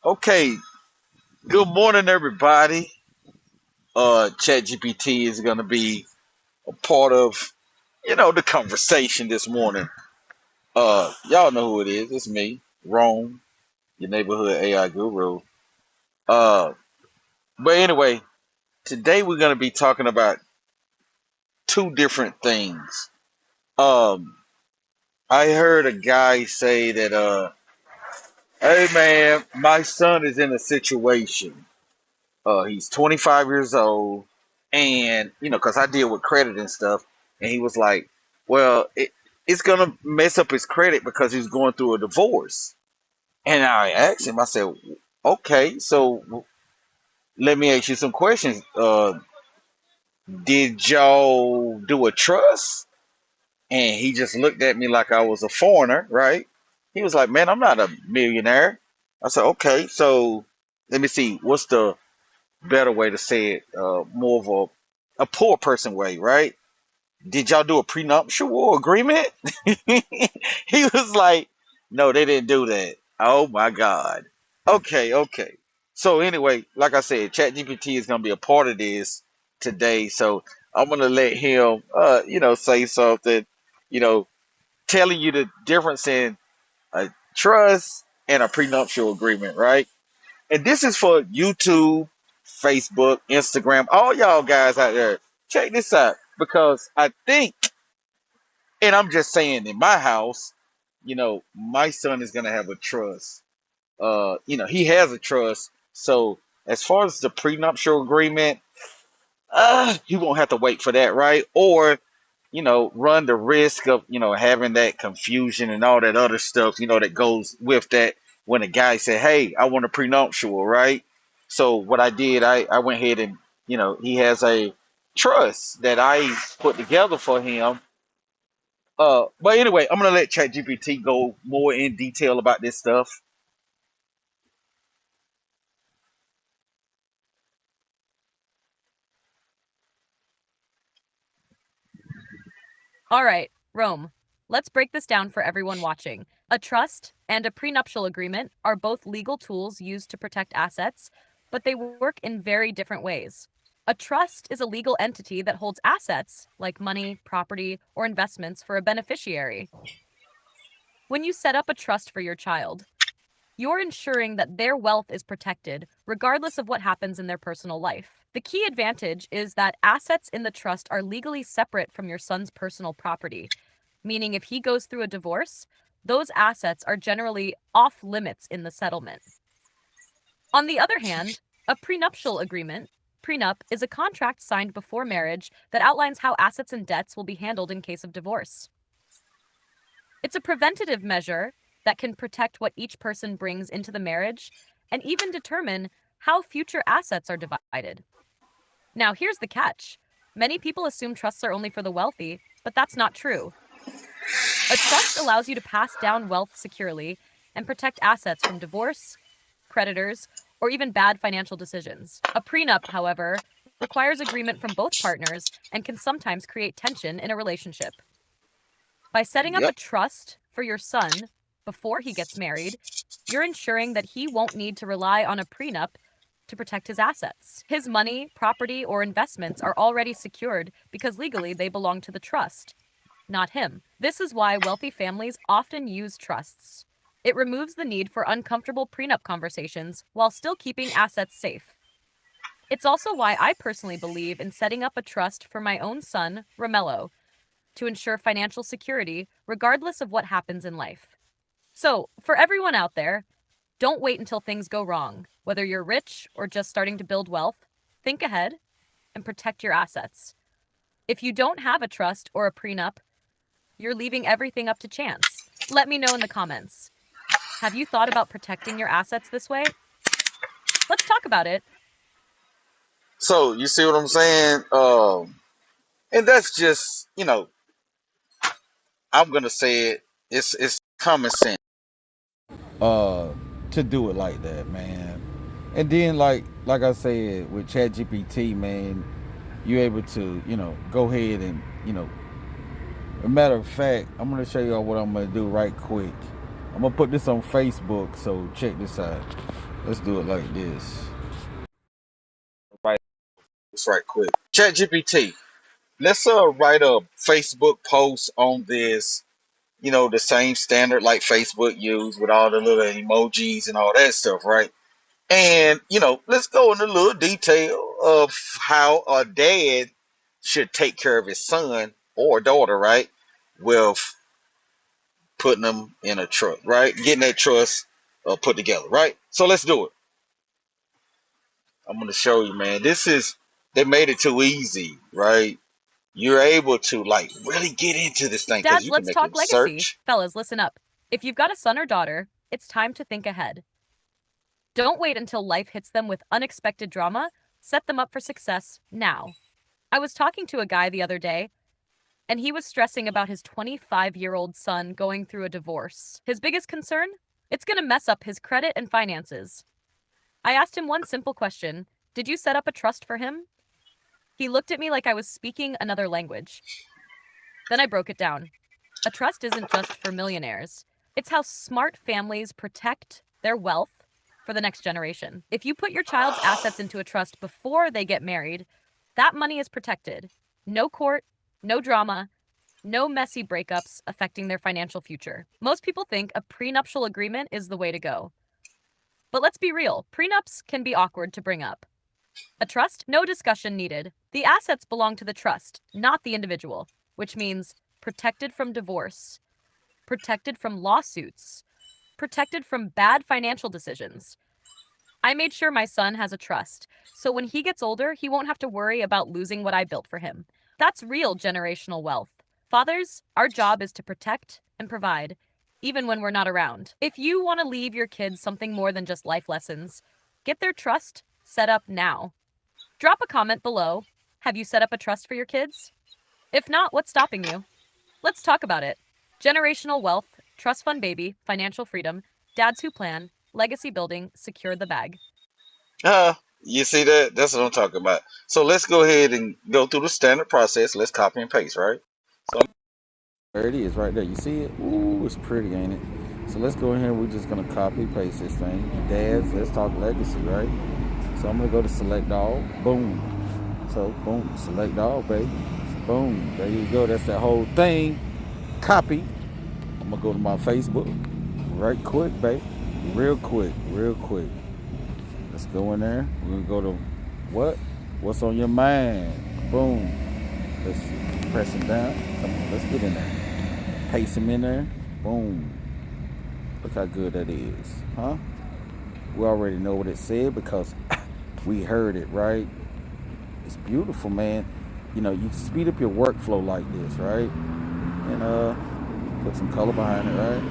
Okay, good morning, everybody. ChatGPT is going to be a part of, the conversation this morning. Y'all know who it is. It's me, Rome, your neighborhood AI guru. Uh, but anyway, today we're going to be talking about two different things. Um, I heard a guy say that, hey man, my son is in a situation. He's 25 years old, and because I deal with credit and stuff, and he was like, "Well, it's gonna mess up his credit because he's going through a divorce." And I asked him, I said, "Okay, so let me ask you some questions. Did y'all do a trust?" And he just looked at me like I was a foreigner, right? He was like, "Man, I'm not a millionaire." I said, "Okay, so let me see. What's the better way to say it, more of a poor person way, right? Did y'all do a prenuptial agreement?" He was like, "No, they didn't do that." Oh my God. Okay. So anyway, like I said, ChatGPT is gonna be a part of this today. So I'm gonna let him, say something, you know, telling you the difference in a trust and a prenuptial agreement, right? And this is for YouTube, Facebook, Instagram, all y'all guys out there. Check this out because I think, and I'm just saying, in my house, my son is gonna have a trust. He has a trust. So as far as the prenuptial agreement, he won't have to wait for that, right? Or run the risk of having that confusion and all that other stuff that goes with that when a guy said, "Hey, I want a prenuptial," right? So what I did, I went ahead and he has a trust that I put together for him. But anyway, I'm gonna let ChatGPT go more in detail about this stuff. All right, Rome. Let's break this down for everyone watching. A trust and a prenuptial agreement are both legal tools used to protect assets, but they work in very different ways. A trust is a legal entity that holds assets, like money, property, or investments, for a beneficiary. When you set up a trust for your child, you're ensuring that their wealth is protected, regardless of what happens in their personal life. The key advantage is that assets in the trust are legally separate from your son's personal property, meaning if he goes through a divorce, those assets are generally off limits in the settlement. On the other hand, a prenuptial agreement, prenup, is a contract signed before marriage that outlines how assets and debts will be handled in case of divorce. It's a preventative measure that can protect what each person brings into the marriage and even determine how future assets are divided. Now, here's the catch. Many people assume trusts are only for the wealthy, but that's not true. A trust allows you to pass down wealth securely and protect assets from divorce, creditors, or even bad financial decisions. A prenup, however, requires agreement from both partners and can sometimes create tension in a relationship. By setting up a Yep. trust for your son before he gets married, you're ensuring that he won't need to rely on a prenup to protect his assets. His money, property, or investments are already secured because legally they belong to the trust, not him. This is why wealthy families often use trusts. It removes the need for uncomfortable prenup conversations while still keeping assets safe. It's also why I personally believe in setting up a trust for my own son, Romello, to ensure financial security regardless of what happens in life. So, for everyone out there, don't wait until things go wrong. Whether you're rich or just starting to build wealth, think ahead and protect your assets. If you don't have a trust or a prenup, you're leaving everything up to chance. Let me know in the comments. Have you thought about protecting your assets this way? Let's talk about it. So you see what I'm saying? And that's just, I'm gonna say it. It's common sense. Uh, to do it like that, man. And then like I said with ChatGPT, man, you're able to go ahead and a matter of fact, I'm gonna show y'all what I'm gonna do right quick. I'm gonna put this on Facebook, so check this out. Let's do it like this. Right, it's right quick. ChatGPT. Let's write a Facebook post on this. You know, the same standard like Facebook use with all the little emojis and all that stuff, right? And let's go into a little detail of how a dad should take care of his son or daughter, right? With putting them in a trust, right? Getting that trust put together, right? So let's do it. I'm going to show you, man. They made it too easy, right? You're able to like really get into this thing because Dads, you can let's make a talk legacy. search. Fellas, listen up. If you've got a son or daughter, it's time to think ahead. Don't wait until life hits them with unexpected drama. Set them up for success now. I was talking to a guy the other day, and he was stressing about his 25-year-old son going through a divorce. His biggest concern? It's going to mess up his credit and finances. I asked him one simple question. Did you set up a trust for him? He looked at me like I was speaking another language. Then I broke it down. A trust isn't just for millionaires. It's how smart families protect their wealth for the next generation. If you put your child's assets into a trust before they get married, that money is protected. No court, no drama, no messy breakups affecting their financial future. Most people think a prenuptial agreement is the way to go. But let's be real, prenups can be awkward to bring up. A trust? No discussion needed. The assets belong to the trust, not the individual, which means protected from divorce, protected from lawsuits, protected from bad financial decisions. I made sure my son has a trust, so when he gets older, he won't have to worry about losing what I built for him. That's real generational wealth. Fathers, our job is to protect and provide, even when we're not around. If you want to leave your kids something more than just life lessons, get their trust set up now. Drop a comment below. Have you set up a trust for your kids? If not, what's stopping you? Let's talk about it. Generational wealth, trust fund baby, financial freedom, dads who plan, legacy building, secure the bag. You see that? That's what I'm talking about. So let's go ahead and go through the standard process. Let's copy and paste, right? So There it is right there. You see it? Ooh, it's pretty, ain't it? So let's go in here. We're just going to copy paste this thing. Dads, let's talk legacy, right? So I'm going to go to select all. Boom. So boom, select all, baby. Boom. There you go. That's that whole thing. Copy. I'm going to go to my Facebook. Right quick, baby. Real quick. Real quick. Let's go in there. We're going to go to what? What's on your mind? Boom. Let's press him down. Come on, let's get in there. Paste him in there. Boom. Look how good that is. Huh? We already know what it said because we heard it, right? It's beautiful, man. You speed up your workflow like this, right? And put some color behind it, right?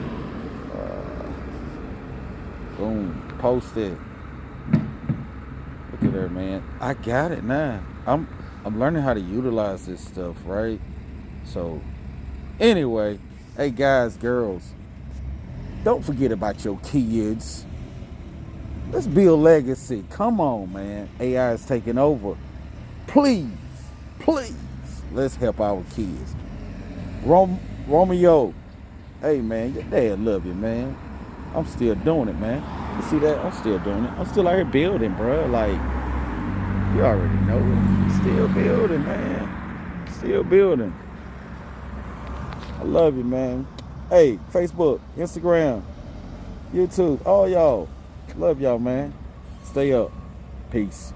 Boom. Post it. Look at there, man. I got it now. I'm learning how to utilize this stuff, right? So, anyway, hey guys, girls, don't forget about your kids. Let's build legacy. Come on, man. AI is taking over. Please, let's help our kids. Romeo, hey man, your dad love you, man. I'm still doing it, man. You see that? I'm still doing it. I'm still out here building, bro. Like, you already know it. Still building, man. Still building. I love you, man. Hey, Facebook, Instagram, YouTube, all y'all. Love y'all, man. Stay up. Peace.